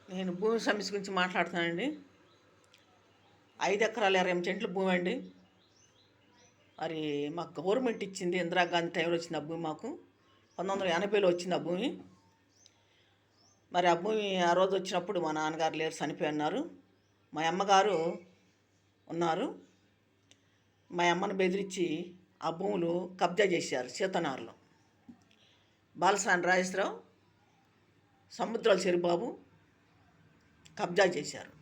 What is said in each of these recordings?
నేను భూమి సమస్య గురించి మాట్లాడుతున్నానండి. 5 ఎకరాల 20 సెంట్లు భూమి అండి. మరి మాకు గవర్నమెంట్ ఇచ్చింది. ఇందిరాగాంధీ టైంలో వచ్చింది ఆ భూమి మాకు. 1980లో వచ్చింది ఆ భూమి. మరి ఆ భూమి ఆ రోజు వచ్చినప్పుడు మా నాన్నగారు లేరు, చనిపోయి ఉన్నారు. మా అమ్మగారు ఉన్నారు. మా అమ్మను బెదిరించి ఆ భూములు కబ్జా చేశారు. సీతనారులో బాలసాని రాజేశ్వరరావు, సముద్రాల చెరుబాబు కబ్జా చేశారు.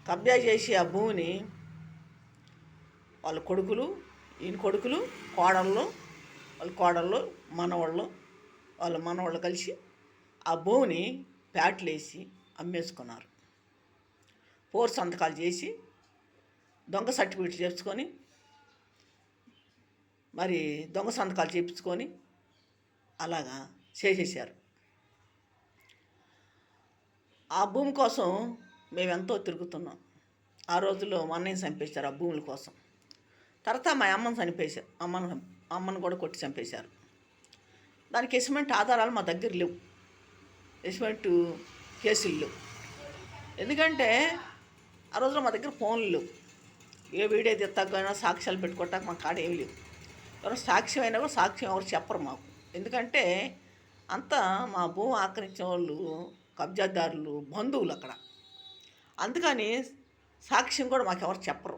కబ్జా చేసి ఆ భూమిని వాళ్ళ కొడుకులు, ఈయన కొడుకులు, వాళ్ళ కోడళ్ళు, వాళ్ళ మనవాళ్ళు కలిసి ఆ భూమిని ప్యాట్లేసి అమ్మేసుకున్నారు. 4 సంతకాలు చేసి దొంగ సర్టిఫికెట్లు చేసుకొని, మరి దొంగ సంతకాలు చేయించుకొని అలాగా చేసేసారు. ఆ భూమి కోసం మేము ఎంతో తిరుగుతున్నాం. ఆ రోజుల్లో మా అన్నయ్యని చంపేశారు ఆ భూముల కోసం. తర్వాత మా అమ్మని చంపేశారు. అమ్మను కూడా కొట్టి చంపేశారు. దానికి ఎస్మెంట్ ఆధారాలు మా దగ్గర లేవు. ఎస్మెంట్ కేసులు లేవు. ఎందుకంటే ఆ రోజులో మా దగ్గర ఫోన్లు లేవు. ఏ వీడియో తెత్తకపోయినా సాక్ష్యాలు పెట్టుకోవటానికి మా కాడ ఏమి లేవు. ఎవరైనా సాక్ష్యం అయినా కూడా సాక్ష్యం ఎవరు చెప్పరు మాకు. ఎందుకంటే అంతా మా భూమి ఆక్రమించిన వాళ్ళు కబ్జాదారులు, బంధువులు అక్కడ. అందుకని సాక్ష్యం కూడా మాకు ఎవరు చెప్పరు.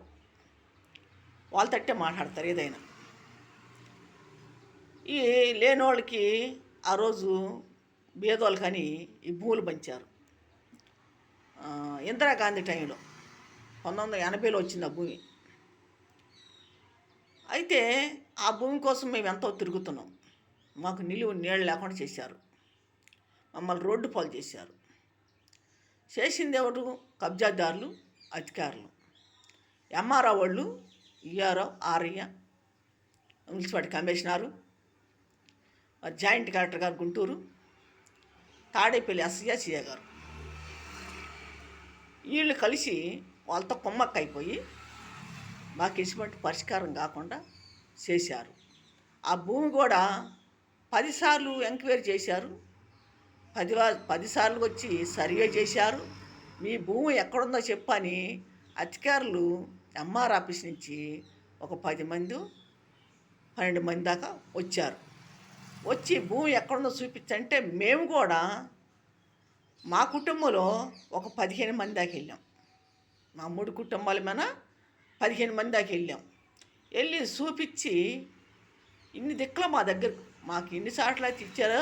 వాళ్ళ తట్టే మాట్లాడతారు ఏదైనా. ఈ లేనోళ్ళకి ఆ రోజు బీదోళ్ళకని ఈ భూములు పంచారు. ఇందిరాగాంధీ టైంలో 1980లో వచ్చింది ఆ భూమి. అయితే ఆ భూమి కోసం మేము ఎంతో తిరుగుతున్నాం. మాకు నిలువు నీళ్ళు లేకుండా చేశారు. మమ్మల్ని రోడ్డు పాలు చేశారు. చేసింది ఎవరు? కబ్జాదారులు, అధికారులు, ఎంఆర్ఓ వాళ్ళు, ERO, RI, municipality commissioner, joint collector గారు గుంటూరు, తాడేపల్లి ఎస్ఐ, సిఐ గారు, వీళ్ళు కలిసి వాళ్ళతో కొమ్మక్క అయిపోయి మాకు ఎటువంటి పరిష్కారం కాకుండా చేశారు. ఆ భూమి కూడా 10 సార్లు ఎంక్వైరీ చేశారు. 10 సార్లు వచ్చి సర్వే చేశారు. మీ భూమి ఎక్కడుందో చెప్పని అధికారులు ఎంఆర్ ఆఫీస్ నుంచి ఒక 10 మంది 12 మంది దాకా వచ్చారు. వచ్చి భూమి ఎక్కడుందో చూపించంటే మేము కూడా మా కుటుంబంలో ఒక 15 మంది దాకా వెళ్ళాం. మా 3 కుటుంబాల మీద 15 మంది దాకా వెళ్ళి చూపించి ఇన్ని దిక్కులు మా దగ్గర మాకు ఎన్ని సార్లు అయితే ఇచ్చారో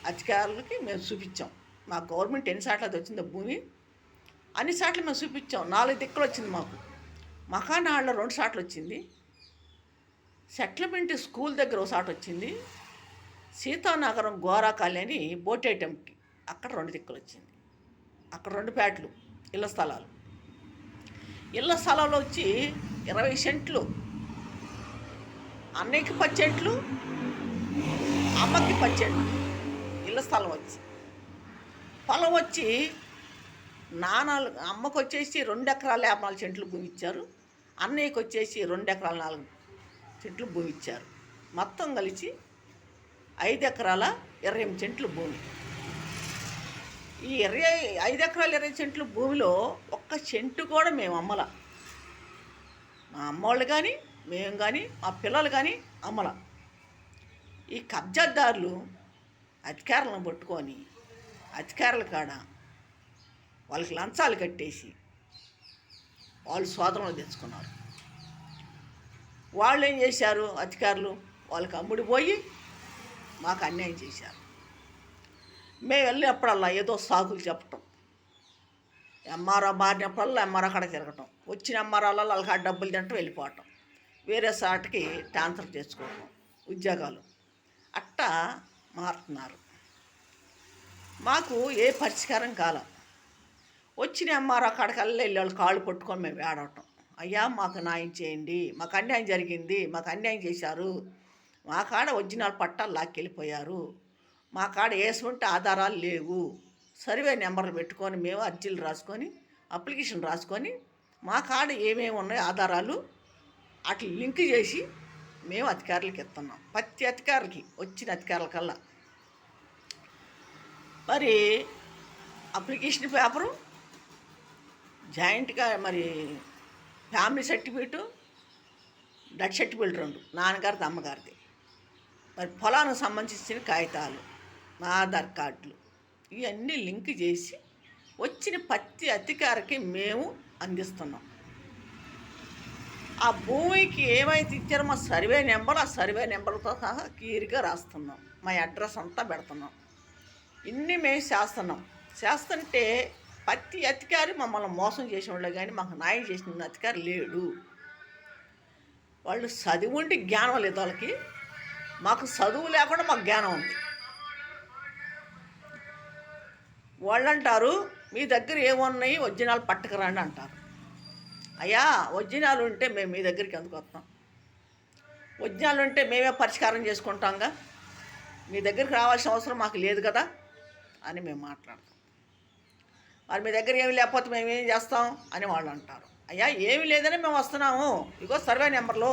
అధికారులకి మేము చూపించాం. మా గవర్నమెంట్ ఎన్ని సార్లు అయితే వచ్చిందో భూమి అన్ని సార్లు మేము చూపించాం. 4 దిక్కులు వచ్చింది మాకు. మకానాళ్ళలో 2 సార్లు వచ్చింది. సెటిల్మెంట్ స్కూల్ దగ్గర ఒక సాట్ వచ్చింది. సీతానగరం గోరా కాలనీ బోటేటంకి అక్కడ 2 దిక్కులు వచ్చింది. అక్కడ 2 ప్యాట్లు ఇళ్ల స్థలాలు. ఇళ్ల స్థలాలు వచ్చి 20 సెంట్లు. అన్నయ్యకి 10 సెంట్లు, అమ్మకి 10 సెంట్లు ఇళ్ల స్థలం వచ్చి. పొలం వచ్చి అమ్మకు వచ్చేసి 2 ఎకరాల 54 సెంట్లు భూమి ఇచ్చారు. అన్నయ్యకి వచ్చేసి 2 ఎకరాల 4 సెంట్లు భూమి ఇచ్చారు. మొత్తం కలిసి 5 ఎకరాల 28 సెంట్లు భూమి. ఈ 5 ఎకరాల 20 సెంట్లు భూమిలో 1 సెంటు కూడా మేము అమ్మల. మా అమ్మవాళ్ళు కానీ, మేము కానీ, మా పిల్లలు కానీ అమ్మల. ఈ కబ్జాదారులు అధికారులను పట్టుకొని అధికారుల కాడ వాళ్ళకి లంచాలు కట్టేసి వాళ్ళు స్వాధీనంలో తెచ్చుకున్నారు. వాళ్ళు ఏం చేశారు? అధికారులు వాళ్ళకి అమ్ముడిపోయి మాకు అన్యాయం చేశారు. మేము వెళ్ళినప్పుడల్లా ఏదో సాకులు చెప్పటం, ఎంఆర్ఓ మారినప్పుడల్లా ఎంఆర్ఓ అక్కడ తిరగటం, వచ్చిన ఎంఆర్ఓలలో వాళ్ళకి ఆ డబ్బులు తింటూ వెళ్ళిపోవటం, వేరే సాటికి ట్రాన్స్ఫర్ చేసుకోవటం, ఉద్యోగాలు అట్టా మారుతున్నారు. మాకు ఏ పరిష్కారం కాల. వచ్చిన ఎంఆర్ఓ అక్కడికల్లా వెళ్ళి వాళ్ళు కాళ్ళు పట్టుకొని మేము ఏడవటం, అయ్యా మాకు న్యాయం చేయండి, మాకు అన్యాయం జరిగింది, మాకు అన్యాయం చేశారు, మా కాడ ఒరిజినల్ పట్టాలు లాక్కెళ్ళిపోయారు, మా కాడ వేసుకుంటే ఆధారాలు లేవు, సర్వే నెంబర్లు పెట్టుకొని మేము అర్జీలు రాసుకొని అప్లికేషన్ రాసుకొని మా కాడ ఏమేమి ఉన్నాయో ఆధారాలు అట్లా లింక్ చేసి మేము అధికారులకి ఇస్తున్నాం. ప్రతి అధికారులకి వచ్చిన అధికారులకల్లా. మరి అప్లికేషన్ పేపరు, జాయింట్గా మరి ఫ్యామిలీ సర్టిఫికేటు, డెత్ సర్టిఫికేట్ 2 నాన్నగారిది అమ్మగారిది, మరి పొలానికి సంబంధించిన కాగితాలు, నా ఆధార్ కార్డులు ఇవన్నీ లింక్ చేసి వచ్చిన ప్రతి అధికారికి మేము అందిస్తున్నాం. ఆ భూమికి ఏమైతే ఇచ్చారో మా సర్వే నెంబర్, ఆ సర్వే నెంబర్తో సహా క్లియర్గా రాస్తున్నాం. మా అడ్రస్ అంతా పెడుతున్నాం. ఇన్ని మేము చేస్తుంటే ప్రతి అధికారి మమ్మల్ని మోసం చేసిన వాళ్ళే కానీ మాకు న్యాయం చేసిన అధికారి లేడు. వాళ్ళు చదివి ఉండి జ్ఞానం లేదు వాళ్ళకి, మాకు చదువు లేకుండా మాకు జ్ఞానం ఉంది. వాళ్ళు అంటారు మీ దగ్గర ఏమున్నాయి ఒరిజినల్ పట్టుకురండి అంటారు. అయ్యా ఒరిజినల్ ఉంటే మేము మీ దగ్గరికి ఎందుకు వస్తాం? ఒరిజినల్ ఉంటే మేమే పరిష్కారం చేసుకుంటాంగా, మీ దగ్గరికి రావాల్సిన అవసరం మాకు లేదు కదా అని మేము మాట్లాడతాం. మరి మీ దగ్గర ఏమి లేకపోతే మేము ఏం చేస్తాం అని వాళ్ళు అంటారు. అయ్యా ఏమి లేదని మేము వస్తున్నాము, ఇగో సర్వే నెంబర్లో,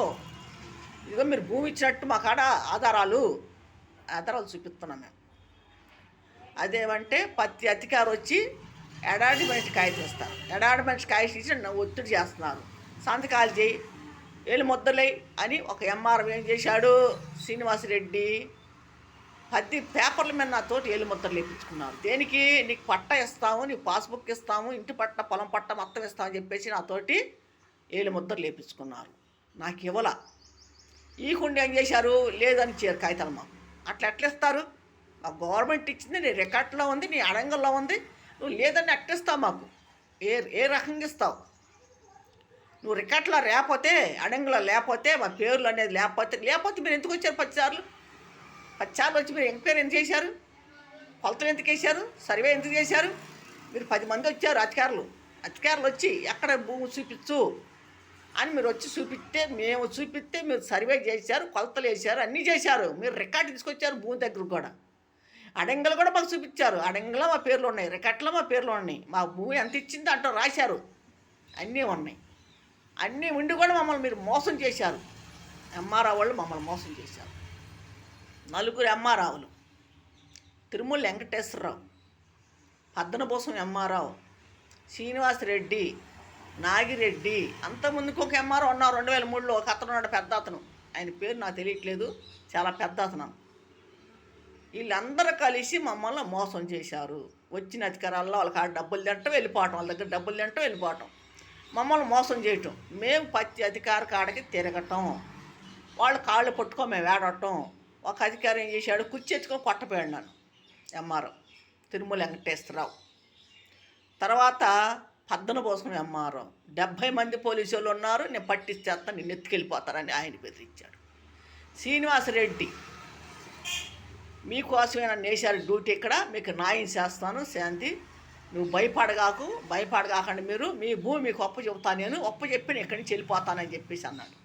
ఇదిగో మీరు భూమి ఇచ్చినట్టు మా కాడ ఆధారాలు చూపిస్తున్నాం మేము. అదేమంటే ప్రతి అధికారి వచ్చి అడార్ట్మెంట్ కాగితం ఇస్తారు. అడార్ట్మెంట్ కాగితం ఇచ్చి ఒత్తిడి చేస్తున్నారు, సంతకాలు చేయి, ఏళ్ళు ముద్దలై అని. ఒక ఎంఆర్ఓ ఏం చేశాడు, శ్రీనివాసరెడ్డి 10 పేపర్ల మీద నాతోటి ఏళ్ళు ముద్దలు లేపించుకున్నారు. దేనికి? నీకు పట్ట ఇస్తాము, నీకు పాస్బుక్ ఇస్తాము, ఇంటి పట్ట, పొలం పట్ట మొత్తం ఇస్తామని చెప్పేసి నాతోటి ఏళ్ళు ముద్దలు లేపించుకున్నారు. నాకు ఇవ్వాల ఈకుండా ఏం చేశారు, లేదని ఇచ్చారు కాగితాలు మాకు. ఎట్లా ఇస్తారు? మా గవర్నమెంట్ ఇచ్చింది, నీ రికార్డులో ఉంది, నీ అడంగల్లో ఉంది, నువ్వు లేదని అట్టిస్తావు మాకు. ఏ రకంగా ఇస్తావు? నువ్వు రికార్డులో లేకపోతే, అడంగలో లేకపోతే, మా పేర్లు అనేది లేకపోతే మీరు ఎందుకు వచ్చారు 10 సార్లు వచ్చి మీరు ఎంక్వైరీ ఎందుకు చేశారు? కొలతలు ఎందుకు వేశారు? సర్వే ఎందుకు చేశారు? మీరు 10 మంది వచ్చారు అధికారులు వచ్చి ఎక్కడ భూమి చూపించు అని మీరు వచ్చి చూపిస్తే, మేము చూపిస్తే మీరు సర్వే చేశారు, కొలతలు వేశారు, అన్నీ చేశారు. మీరు రికార్డు తీసుకొచ్చారు భూమి దగ్గరకు కూడా. అడంగలు కూడా మాకు చూపించారు. అడంగలో మా పేర్లు ఉన్నాయి, రికార్డులో మా పేర్లు ఉన్నాయి, మా భూమి ఎంత ఇచ్చిందో అంటూ రాశారు, అన్నీ ఉన్నాయి. అన్నీ ఉండి కూడా మమ్మల్ని మీరు మోసం చేశారు. ఎంఆర్ఓ వాళ్ళు మమ్మల్ని మోసం చేశారు. 4 ఎంఆర్ఓలు, తిరుమల వెంకటేశ్వరరావు, పద్దనభూసం ఎంఆర్ఓ, శ్రీనివాసరెడ్డి, నాగిరెడ్డి, అంతకుముందుకు ఒక ఎంఆర్ఓ ఉన్నారు 2003లో. ఒక అతను ఉన్నాడు, పెద్ద అతను, ఆయన పేరు నాకు తెలియట్లేదు, చాలా పెద్ద అతను. వీళ్ళందరూ కలిసి మమ్మల్ని మోసం చేశారు. వచ్చిన అధికారాల్లో వాళ్ళ కాడ డబ్బులు తింటూ వెళ్ళిపోవటం, వాళ్ళ దగ్గర డబ్బులు తింటూ వెళ్ళిపోవటం, మమ్మల్ని మోసం చేయటం. మేము ప్రతి అధికారి కాడికి తిరగటం, వాళ్ళు కాళ్ళు పట్టుకొని మేము వేడటం. ఒక అధికారి ఏం చేశాడు, కుర్చీ ఎత్తుకొని కొట్టపోయాడు నన్ను, ఎంఆర్ఓ తిరుమల వెంకటేశ్వరరావు. తర్వాత పద్దనభూసం ఎంఆర్ఓ, 70 మంది పోలీసు వాళ్ళు ఉన్నారు, నేను పట్టించేస్తాను, నిన్ను ఎత్తుకెళ్ళిపోతారని ఆయన బెదిరించాడు. శ్రీనివాసరెడ్డి, మీకోసమే నన్ను వేశారు డ్యూటీ, ఇక్కడ మీకు న్యాయం చేస్తాను, శాంతి, నువ్వు భయపడగాకండి, మీరు మీ భూమి మీకు ఒప్ప చెబుతాను, నేను ఒప్ప చెప్పి నేను ఇక్కడి నుంచి వెళ్ళిపోతానని చెప్పేసి అన్నాడు.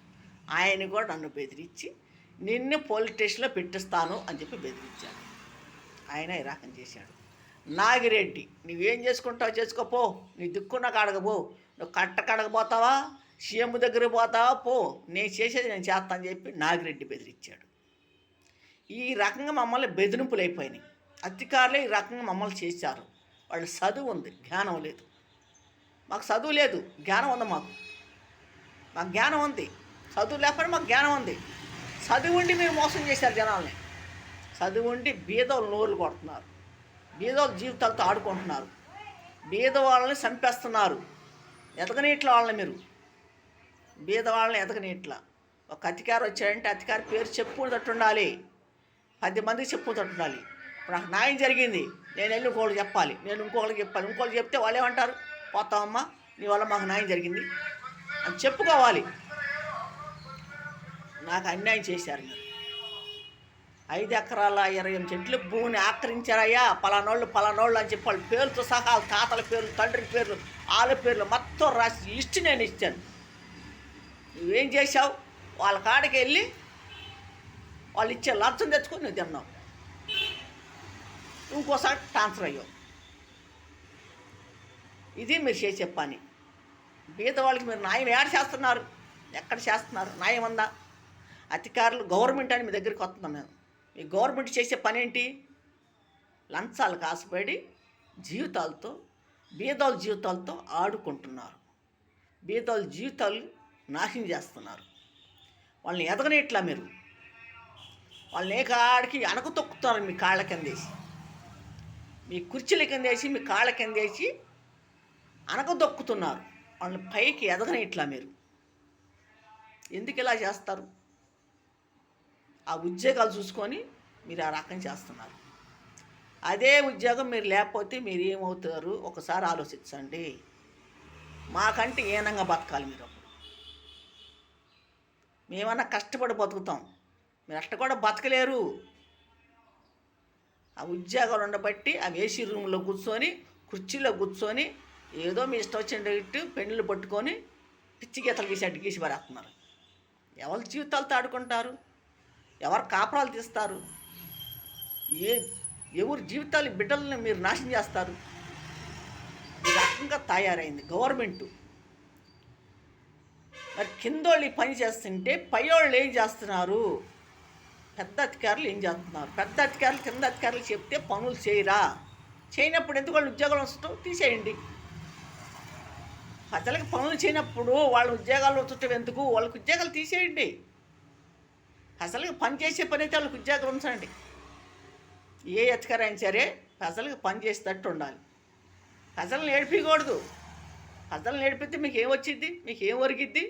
ఆయన కూడా నన్ను బెదిరించి నిన్ను పోలీస్ స్టేషన్లో పెట్టిస్తాను అని చెప్పి బెదిరించాడు. ఆయన ఈ రకం చేశాడు. నాగిరెడ్డి, నువ్వేం చేసుకుంటావు చేసుకోపో, నీ దిక్కున్న కాడకపో, నువ్వు కడగపోతావా, సీఎం దగ్గర పోతావా పో, నేను చేసేది నేను చేస్తా అని చెప్పి నాగిరెడ్డి బెదిరించాడు. ఈ రకంగా మమ్మల్ని బెదిరింపులు అయిపోయినాయి. అధికారులే ఈ రకంగా మమ్మల్ని చేశారు. వాళ్ళు చదువు ఉంది, జ్ఞానం లేదు. మాకు చదువు లేదు, జ్ఞానం ఉంది. మాకు జ్ఞానం ఉంది, చదువు లేకపోతే మాకు జ్ఞానం ఉంది. చదువు ఉండి మీరు మోసం చేశారు జనాల్ని. చదువు ఉండి బీదోళ్ళు నోర్లు కొడుతున్నారు, బీదోళ్ళ జీవితాలతో ఆడుకుంటున్నారు, బీద వాళ్ళని చంపేస్తున్నారు. ఎదగనీట్ల వాళ్ళని మీరు, బీద వాళ్ళని ఎదగనీట్ల. ఒక అధికారి వచ్చాడంటే అధికారి పేరు చెప్పుకుంటూ ఉండాలి, 10 మందికి చెప్పుకుంటూ ఉండాలి. ఇప్పుడు నాకు న్యాయం జరిగింది, నేను వెళ్ళి ఇంకోళ్ళకి చెప్పాలి, నేను ఇంకోళ్ళకి చెప్పాలి. ఇంకోళ్ళకి చెప్తే వాళ్ళు ఏమంటారు, పోతామమ్మా నీ వల్ల మాకు న్యాయం జరిగింది అని చెప్పుకోవాలి. నాకు అన్యాయం చేశారు. 5 ఎకరాల 28 సెంట్లు భూమిని ఆక్రమించారయ్యా, పలానోళ్ళు అని చెప్పి వాళ్ళ పేర్లతో సహా, తాతల పేర్లు, తండ్రి పేర్లు, వాళ్ళ పేర్లు మొత్తం రాసి లిస్ట్ నేను ఇచ్చాను. నువ్వేం చేశావు, వాళ్ళ కాడికి వెళ్ళి వాళ్ళు ఇచ్చే లంచం తెచ్చుకొని నువ్వు తిన్నావు, ఇంకోసారి ట్రాన్స్ఫర్ అయ్యావు. ఇది మీరు చేసే పని. బీద వాళ్ళకి మీరు న్యాయం ఏడ చేస్తున్నారు, ఎక్కడ చేస్తున్నారు? న్యాయం ఉందా? అధికారులు గవర్నమెంట్ అని మీ దగ్గరికి వస్తున్నాం మేము. ఈ గవర్నమెంట్ చేసే పని ఏంటి? లంచాలు కాసుపడి జీవితాలతో, బీదల జీవితాలతో ఆడుకుంటున్నారు. బీదల జీవితాలు నాశనం చేస్తున్నారు. వాళ్ళని ఎదగనేట్లా మీరు. వాళ్ళని ఏ కాడికి అనక తొక్కుతారు మీ కాళ్ళ కిందేసి, మీ కుర్చీల కిందేసి, మీ కాళ్ళ కిందేసి అనక దొక్కుతున్నారు. వాళ్ళని పైకి ఎదగనేట్లా మీరు. ఎందుకు ఇలా చేస్తారు? ఆ ఉద్యోగాలు చూసుకొని మీరు ఆ రకం చేస్తున్నారు. అదే ఉద్యోగం మీరు లేకపోతే మీరు ఏమవుతారు ఒకసారి ఆలోచించండి. మాకంటే ఏనంగా బతకాలి మీరు. అప్పుడు మేమన్నా కష్టపడి బతుకుతాం, మీరు అట్ట కూడా బతకలేరు. ఆ ఉద్యోగాలు ఉండబట్టి ఆ ఏసీ రూమ్లో కూర్చొని, కుర్చీలో కూర్చొని ఏదో మీ ఇష్టం వచ్చినట్టు పెన్నులు పట్టుకొని పిచ్చి గీతలు గీసి గీసి పరేస్తున్నారు. ఎవరి జీవితాలతో ఆడుకుంటారు? ఎవరు కాపురాలు తీస్తారు? ఎవరి జీవితాలు బిడ్డలను మీరు నాశనం చేస్తారు? ఈ రకంగా తయారైంది గవర్నమెంటు. మరి కిందోళ్ళు పని చేస్తుంటే పైవాళ్ళు ఏం చేస్తున్నారు? పెద్ద అధికారులు ఏం చేస్తున్నారు? పెద్ద అధికారులు కింద అధికారులు చెప్తే పనులు చేయరా? చేయనప్పుడు ఎందుకు వాళ్ళు ఉద్యోగాలు వస్తుంటో తీసేయండి. ప్రజలకు పనులు చేయనప్పుడు వాళ్ళ ఉద్యోగాలు వచ్చటం ఎందుకు? వాళ్ళకి ఉద్యోగాలు తీసేయండి. ప్రజలకు పని చేసే పని అయితే వాళ్ళకి ఉద్యోగాలు ఉంచండి. ఏ అధికారం అయినా సరే ప్రజలకు పని చేసేటట్టు ఉండాలి. ప్రజలను ఏడిపించకూడదు. ప్రజలను ఏడిపితే మీకు ఏమొచ్చింది? మీకు ఏం ఒరిగిద్ది?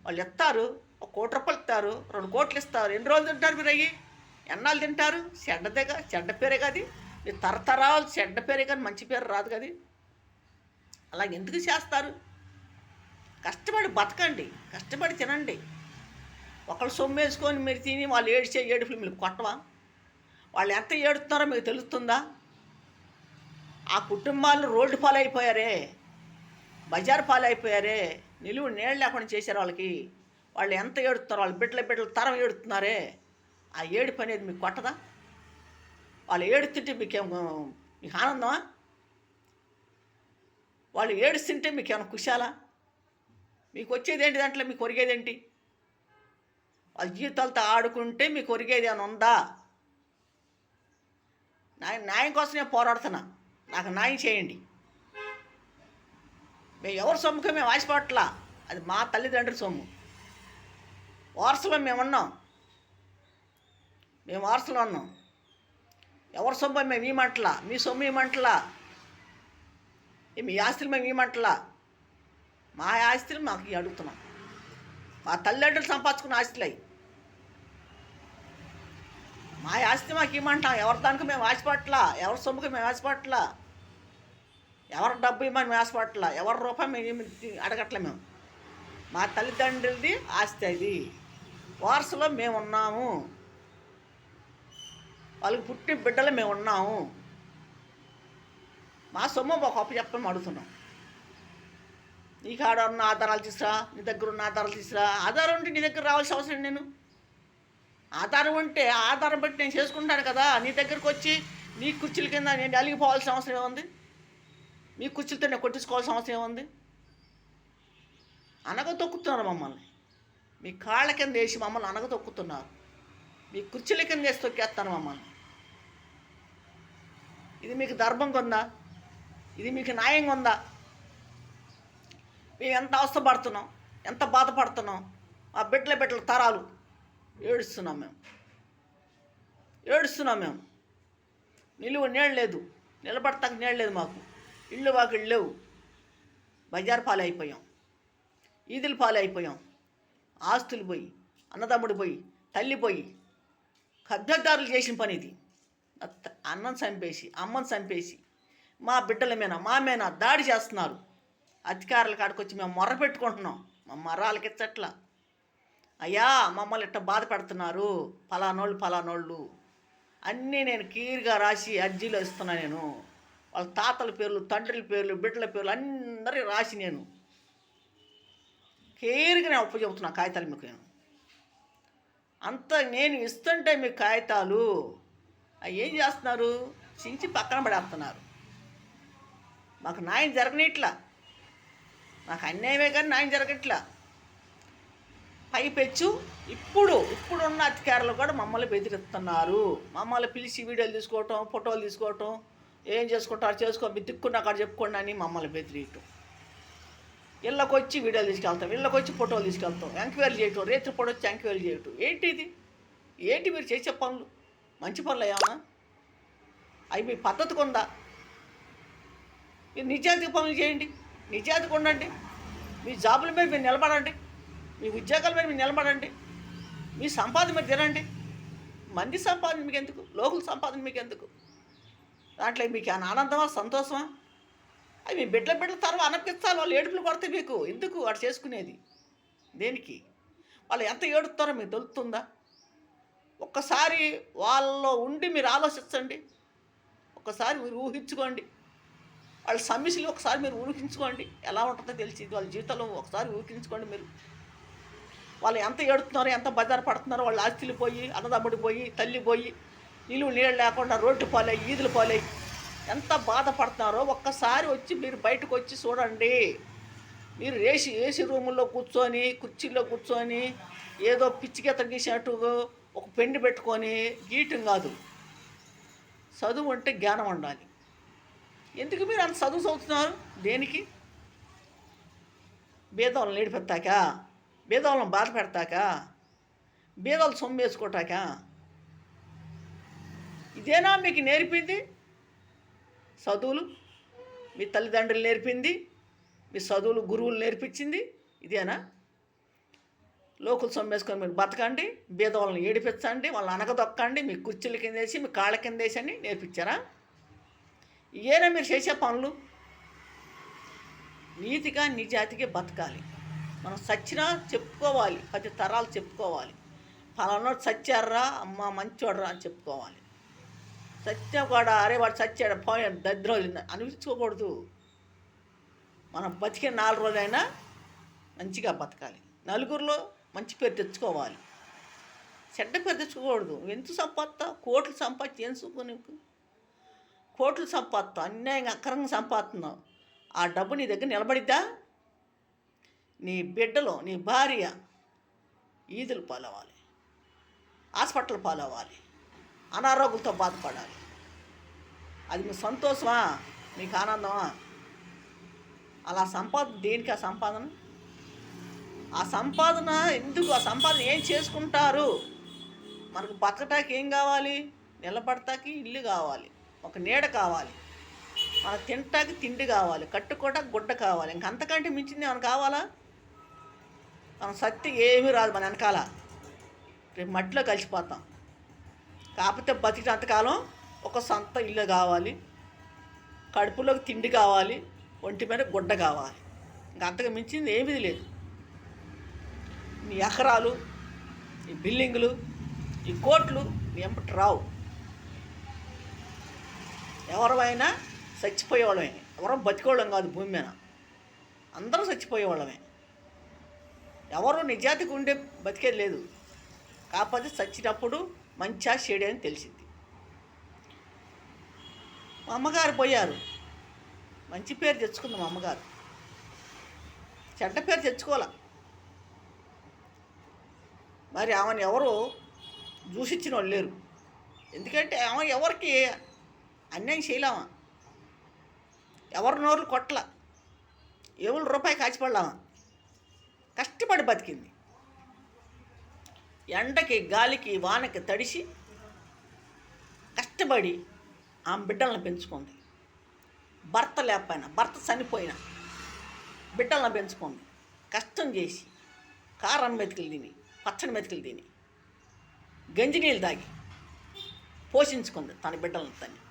వాళ్ళు ఇస్తారు, 1 కోటి రూపాయలు ఇస్తారు, 2 కోట్లు ఇస్తారు. ఎన్ని రోజులు తింటారు మీరు? అయ్యి ఎన్నాళ్ళు తింటారు? చెడ్డ పేరే కాదు. మీరు తరతరాలు చెడ్డ పేరే కానీ మంచి పేరు రాదు కదా. అలా ఎందుకు చేస్తారు? కష్టపడి బతకండి, కష్టపడి తినండి. ఒకళ్ళు సొమ్ము వేసుకొని మీరు తిని వాళ్ళు ఏడిచే ఏడుపులు మీకు కొట్టవా? వాళ్ళు ఎంత ఏడుతున్నారో మీకు తెలుస్తుందా? ఆ కుటుంబాలు రోడ్డు పాలైపోయారే, బజారు పాలైపోయారే, నిలువు నీళ్ళు లేకుండా చేశారు వాళ్ళకి. వాళ్ళు ఎంత ఏడుతున్నారో, వాళ్ళ బిడ్డల తరం ఏడుతున్నారే. ఆ ఏడుపు అనేది మీకు కొట్టదా? వాళ్ళు ఏడుతుంటే మీకు ఆనందమా? వాళ్ళు ఏడుస్తుంటే మీకు ఏమైనా కుశాలా? మీకు వచ్చేదేంటి? దాంట్లో మీకు ఒరిగేదేంటి? వాళ్ళ జీవితాలతో ఆడుకుంటే మీకు ఒరిగేది ఏమైనా ఉందా? న్యాయం కోసం నేను పోరాడుతున్నా, నాకు న్యాయం చేయండి. మేము ఎవరి సొమ్ముకో మేము ఆశపట్లా, అది మా తల్లిదండ్రుల సొమ్ము. వారసులో మేము ఉన్నాం, మేము వారసులో ఉన్నాం. ఎవరి సొమ్ము మేము ఇవ్వమంటలా, మీ సొమ్ము ఇవ్వమంటలా, మీ ఆస్తులు మేము ఇవ్వమంటలా. మా ఆస్తులు మాకు అడుగుతున్నాం. మా తల్లిదండ్రులు సంపాదించుకున్న ఆస్తులు అవి. మా ఆస్తి మాకు ఇవ్వమంటాం. ఎవరి దానికి మేము ఆశపట్లా, ఎవరి సొమ్ముకి మేము ఆశపట్లా, ఎవరి డబ్బు ఇవ్వమని మేము ఆశపట్లా, ఎవరి రూపాయి మేము అడగట్లే. మేము మా తల్లిదండ్రులది ఆస్తి అది. వారసులో మేము ఉన్నాము, వాళ్ళకి పుట్టిన బిడ్డలు మేము ఉన్నాము. మా సొమ్ము ఒక అప్పు చెప్పమని అడుగుతున్నాం. నీకు ఆడ ఉన్న ఆధారాలు తీసురా, నీ దగ్గర ఉన్న ఆధారాలు తీసురా. ఆధారం ఉంటే నీ దగ్గర రావాల్సిన అవసరం నేను. ఆధారం ఉంటే ఆధారం బట్టి నేను చేసుకుంటాను కదా. నీ దగ్గరకు వచ్చి నీ కుర్చీల కింద నేను అలిగిపోవాల్సిన అవసరం ఏముంది? మీ కుర్చీలతో నేను కొట్టించుకోవాల్సిన అవసరం ఏముంది? అనగతొక్కుతున్నారు మమ్మల్ని. మీ కాళ్ళ కింద వేసి మమ్మల్ని అనగతొక్కుతున్నారు. మీ కుర్చీల కింద వేసి తొక్కేస్తాను మమ్మల్ని. ఇది మీకు ధర్మంగా ఉందా? ఇది మీకు న్యాయంగా ఉందా? మేము ఎంత అవస్థపడుతున్నాం, ఎంత బాధపడుతున్నాం. మా బిడ్డల తరాలు ఏడుస్తున్నాం మేము. నిలువ నీళ్ళు లేదు, నిలబడతానికి నీళ్ళు లేదు మాకు. ఇళ్ళు వాకిళ్ళు లేవు. బజారు పాలైపోయాం, ఈదుల పాలైపోయాం. ఆస్తులు పోయి, అన్నదమ్ముడు పోయి, తల్లి పోయి, కబ్జాదారులు చేసిన పని ఇది. అన్నం చంపేసి, అమ్మని చంపేసి, మా బిడ్డల మీద మా మీద దాడి చేస్తున్నారు. అధికారుల కాడికి వచ్చి మేము మొర్ర పెట్టుకుంటున్నాం. మా మర్రాలకి ఇచ్చట్లా. అయ్యా మమ్మల్ని ఇట్ట బాధ పెడుతున్నారు, ఫలానోళ్ళు అన్నీ నేను క్లియర్గా రాసి అర్జీలో ఇస్తున్నా. నేను వాళ్ళ తాతల పేర్లు, తండ్రుల పేర్లు, బిడ్డల పేర్లు అందరి రాసి నేను క్లియర్గా నేను అప్పు చెబుతున్నా. కాగితాలు మీకు నేను అంత నేను ఇస్తుంటే మీకు కాగితాలు అవి ఏం చేస్తున్నారు? చించి పక్కన పడేస్తున్నారు. మాకు న్యాయం జరగనిట్లా, మాకు అన్యాయమే కానీ న్యాయం జరగట్లా. పైపెచ్చు ఇప్పుడున్న అధికారులు కూడా మమ్మల్ని బెదిరిస్తున్నారు. మమ్మల్ని పిలిచి వీడియోలు తీసుకోవటం, ఫోటోలు తీసుకోవటం, ఏం చేసుకుంటారు చేసుకో, మీ దిక్కున్న అక్కడ చెప్పుకోండి అని మమ్మల్ని బెదిరియటం. ఇళ్ళకి వచ్చి వీడియోలు తీసుకెళ్తాం, ఇళ్ళకి వచ్చి ఫోటోలు తీసుకెళ్తాం, ఎంక్వైరీ చేయటం, రేత్రి పొడి వచ్చి ఎంక్వైరీ చేయటం. ఏంటి ఇది? ఏంటి మీరు చేసే పనులు? మంచి పనులు ఏమన్నా? అవి మీ పద్ధతికి ఉందా? మీరు నిజాయితీ పనులు చేయండి, నిజాయితీగా ఉండండి, మీ జాబుల మీద మీరు నిలబడండి, మీ ఉద్యోగాల మీద మీరు నిలబడండి, మీ సంపాదన మీద తినండి. మంది సంపాదన మీకు ఎందుకు? లోకుల సంపాదన మీకు ఎందుకు? దాంట్లో మీకు ఆనందమా, సంతోషమా? అవి మీ బిడ్డల తర్వాత అనిపించాలి. వాళ్ళు ఏడుపులు కొడితే మీకు ఎందుకు వాడు చేసుకునేది? దేనికి? వాళ్ళు ఎంత ఏడుస్తారో మీకు తెలుస్తుందా? ఒక్కసారి వాళ్ళలో ఉండి మీరు ఆలోచించండి, ఒక్కసారి మీరు ఊహించుకోండి, వాళ్ళ సమస్యలు ఒకసారి మీరు ఊహించుకోండి, ఎలా ఉంటుందో తెలిసి వాళ్ళ జీవితంలో ఒకసారి ఊహించుకోండి. మీరు వాళ్ళు ఎంత ఏడుతున్నారో, ఎంత బజారు పడుతున్నారో, వాళ్ళ ఆస్తులు పోయి, అన్నదమ్ముడు పోయి, తల్లి పోయి, నీళ్ళు లేకుండా రోడ్డు పాలై, ఈదులు పాలై ఎంత బాధపడుతున్నారో ఒక్కసారి వచ్చి మీరు బయటకు వచ్చి చూడండి. మీరు ఏసీ రూముల్లో కూర్చొని, కుర్చీల్లో కూర్చొని ఏదో పిచ్చిగెత్త గీసినట్టు ఒక పెండి పెట్టుకొని గీయటం కాదు. చదువు అంటే జ్ఞానం ఉండాలి. ఎందుకు మీరు అంత చదువు చదువుతున్నారు? దేనికి? బీదవాళ్ళని ఏడిపెత్తాక, బీదవాళ్ళని బాధ పెడతాక, బీదవాళ్ళు సొమ్ము వేసుకోటాక? ఇదేనా మీకు నేర్పింది? చదువులు మీ తల్లిదండ్రులు నేర్పింది, మీ చదువులు గురువులు నేర్పించింది ఇదేనా? లోకులు సొమ్మేసుకొని మీరు బతకండి, బీదవాళ్ళని ఏడిపించండి, వాళ్ళని అనగదొక్కండి, మీ కుర్చీల కింద వేసి, మీ కాళ్ళ కింద వేసి అని నేర్పించారా? ఇవేనా మీరు చేసే పనులు? నీతిగా నిజాతిగా బతకాలి. మనం సచ్చినా చెప్పుకోవాలి, 10 తరాలు చెప్పుకోవాలి. ఫలానోడు సచ్చారా, అమ్మ మంచోడరా అని చెప్పుకోవాలి. సత్యం కూడా అరే వాడు చచ్చాడు పోయాడు దరిద్రం అనిపించుకోకూడదు. మనం బతికే 4 రోజులైనా మంచిగా బతకాలి, నలుగురిలో మంచి పేరు తెచ్చుకోవాలి, చెడ్డ పేరు తెచ్చుకోకూడదు. ఎంత సంపాదిస్తావు? కోట్లు సంపాదించి ఏం సుఖం నీకు? కోట్లు సంపాదిస్తావు, అన్యాయంగా అక్రమంగా సంపాదిస్తున్నావు. ఆ డబ్బు నీ దగ్గర నిలబడిద్దా? నీ బిడ్డలు, నీ భార్య ఈదులు పాలవ్వాలి, హాస్పిటల్ పాలవ్వాలి, అనారోగ్యంతో బాధపడాలి. అది మీ సంతోషమా? మీకు ఆనందమా? అలా సంపాదన దేనికి? ఆ సంపాదన ఎందుకు? ఆ సంపాదన ఏం చేసుకుంటారు? మనకు బతకటానికి ఏం కావాలి? నిలబడటానికి ఇల్లు కావాలి, ఒక నీడ కావాలి, మనకు తినటానికి తిండి కావాలి, కట్టుకోవటానికి గుడ్డ కావాలి. ఇంకంతకంటే మించింది ఏమైనా కావాలా? మనం సత్తి ఏమీ రాదు మన వెనకాల, రేపు మట్టిలో కలిసిపోతాం. కాకపోతే బతికినంతకాలం ఒక సొంత ఇల్లు కావాలి, కడుపులోకి తిండి కావాలి, ఒంటి మీద గుడ్డ కావాలి. ఇంకంతకు మించింది ఏమీ లేదు. నీ ఎకరాలు, ఈ బిల్డింగులు, ఈ కోట్లు నీ ఎంపటి రావు. ఎవరైనా చచ్చిపోయేవాళ్ళమే, ఎవరో బతికోవడం కాదు. భూమి మీద అందరూ చచ్చిపోయేవాళ్ళమే, ఎవరు నిజాతికి ఉండే బతికేది లేదు. కాకపోతే చచ్చినప్పుడు మంచిగా చెడు అని తెలిసింది. మా అమ్మగారు పోయారు, మంచి పేరు తెచ్చుకుంది మా అమ్మగారు, చెడ్డ పేరు తెచ్చుకోవాలా. మరి ఆమెను ఎవరు చూసిచ్చిన వాళ్ళు లేరు. ఎందుకంటే ఆమె ఎవరికి అన్యాయం చేయలేమా, ఎవరి నోరు కొట్టల, ఎవరు రూపాయి కాచిపడలామా, కష్టపడి బతికింది. ఎండకి గాలికి వానకి తడిసి కష్టపడి ఆమె బిడ్డలను పెంచుకుంది. భర్త లేకపోయినా, భర్త చనిపోయినా బిడ్డలను పెంచుకుంది. కష్టం చేసి కారం మెతుకులు తిని, పచ్చడి మెతుకులు తిని, గంజి నీళ్ళు తాగి పోషించుకుంది తన బిడ్డలను తన్ని.